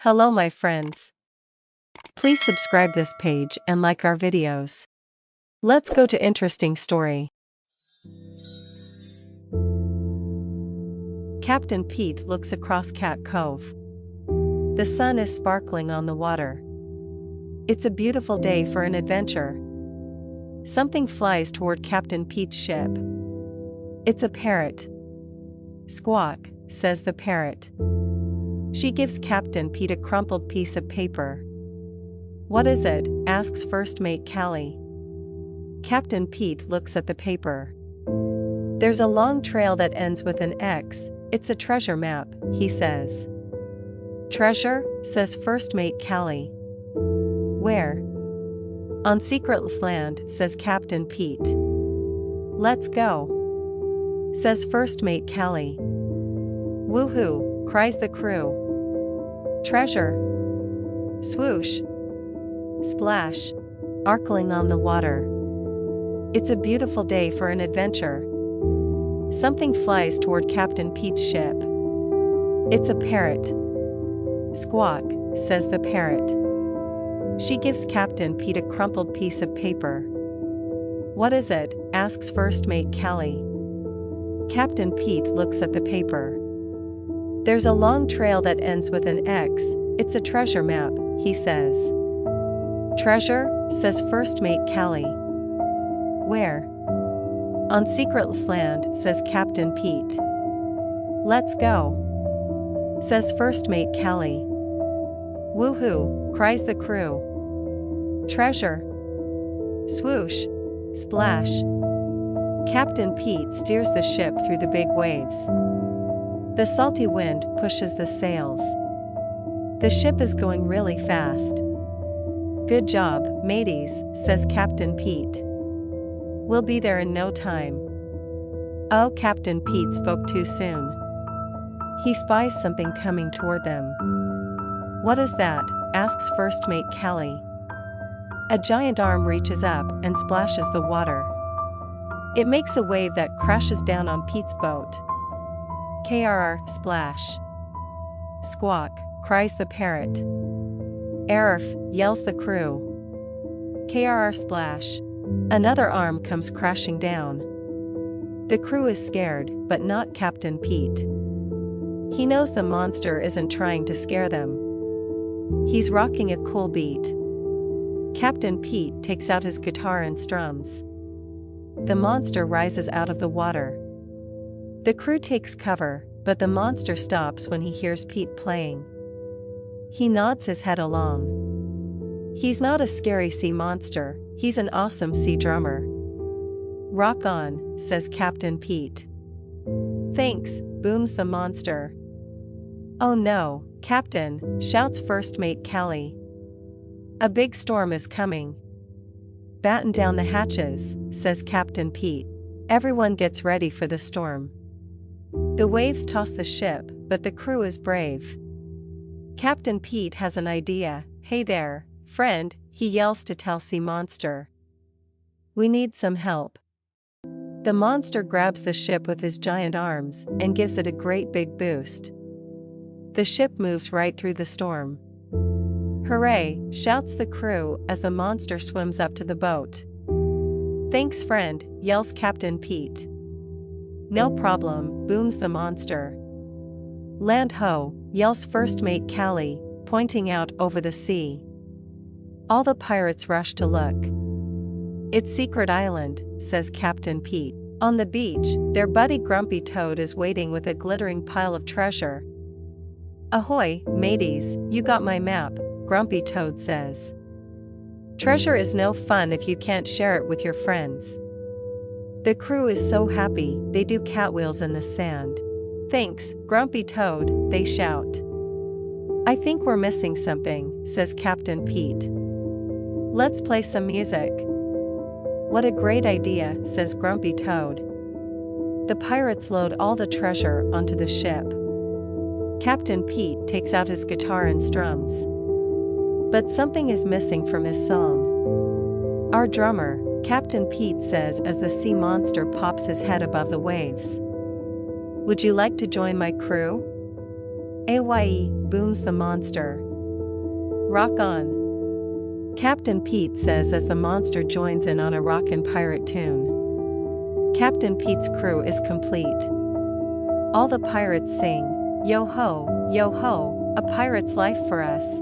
Hello my friends. Please subscribe this page and like our videos. Let's go to interesting story. Captain Pete looks across Cat Cove. The sun is sparkling on the water. It's a beautiful day for an adventure. Something flies toward Captain Pete's ship. It's a parrot. "Squawk," says the parrot. She gives Captain Pete a crumpled piece of paper. "What is it?" asks First Mate Callie. Captain Pete looks at the paper. "There's a long trail that ends with an X. It's a treasure map," he says. "Treasure?" says First Mate Callie. "Where?" "On Secretless Land," says Captain Pete. "Let's go," says First Mate Callie. "Woohoo!" cries the crew. Treasure! Swoosh! Splash! Sparkling on the water. It's a beautiful day for an adventure. Something flies toward Captain Pete's ship. It's a parrot. "Squawk," says the parrot. She gives Captain Pete a crumpled piece of paper. "What is it?" asks First Mate Callie. Captain Pete looks at the paper. "There's a long trail that ends with an X. It's a treasure map," he says. "Treasure?" says First Mate Callie. "Where?" "On Secretless Land," says Captain Pete. "Let's go," says First Mate Callie. "Woohoo!" cries the crew. Treasure! Swoosh! Splash! Captain Pete steers the ship through the big waves. The salty wind pushes the sails. The ship is going really fast. "Good job, mateys," says Captain Pete. "We'll be there in no time." Oh, Captain Pete spoke too soon. He spies something coming toward them. "What is that?" asks First Mate Callie. A giant arm reaches up and splashes the water. It makes a wave that crashes down on Pete's boat. "Krr, splash! Squawk," cries the parrot. "Arf," yells the crew. "Krr, splash!" Another arm comes crashing down. The crew is scared, but not Captain Pete. He knows the monster isn't trying to scare them. He's rocking a cool beat. Captain Pete takes out his guitar and strums. The monster rises out of the water. The crew takes cover, but the monster stops when he hears Pete playing. He nods his head along. He's not a scary sea monster, he's an awesome sea drummer. "Rock on," says Captain Pete. "Thanks," booms the monster. "Oh no, Captain," shouts First Mate Callie. "A big storm is coming." "Batten down the hatches," says Captain Pete. Everyone gets ready for the storm. The waves toss the ship, but the crew is brave. Captain Pete has an idea. "Hey there, friend," he yells to tell Sea Monster. "We need some help." The monster grabs the ship with his giant arms and gives it a great big boost. The ship moves right through the storm. "Hooray!" shouts the crew as the monster swims up to the boat. "Thanks, friend," yells Captain Pete. "No problem," booms the monster. "Land ho!" yells First Mate Callie, pointing out over the sea. All the pirates rush to look. "It's Secret Island," says Captain Pete. On the beach, their buddy Grumpy Toad is waiting with a glittering pile of treasure. "Ahoy, mateys, you got my map," Grumpy Toad says. "Treasure is no fun if you can't share it with your friends." The crew is so happy, they do catwheels in the sand. "Thanks, Grumpy Toad," they shout. "I think we're missing something," says Captain Pete. "Let's play some music." "What a great idea," says Grumpy Toad. The pirates load all the treasure onto the ship. Captain Pete takes out his guitar and strums. But something is missing from his song. "Our drummer," Captain Pete says as the sea monster pops his head above the waves. "Would you like to join my crew?" "Aye," booms the monster. Rock on, Captain Pete says as the monster joins in on a rockin' pirate tune. Captain Pete's crew is complete. All the pirates sing, yo ho, a pirate's life for us.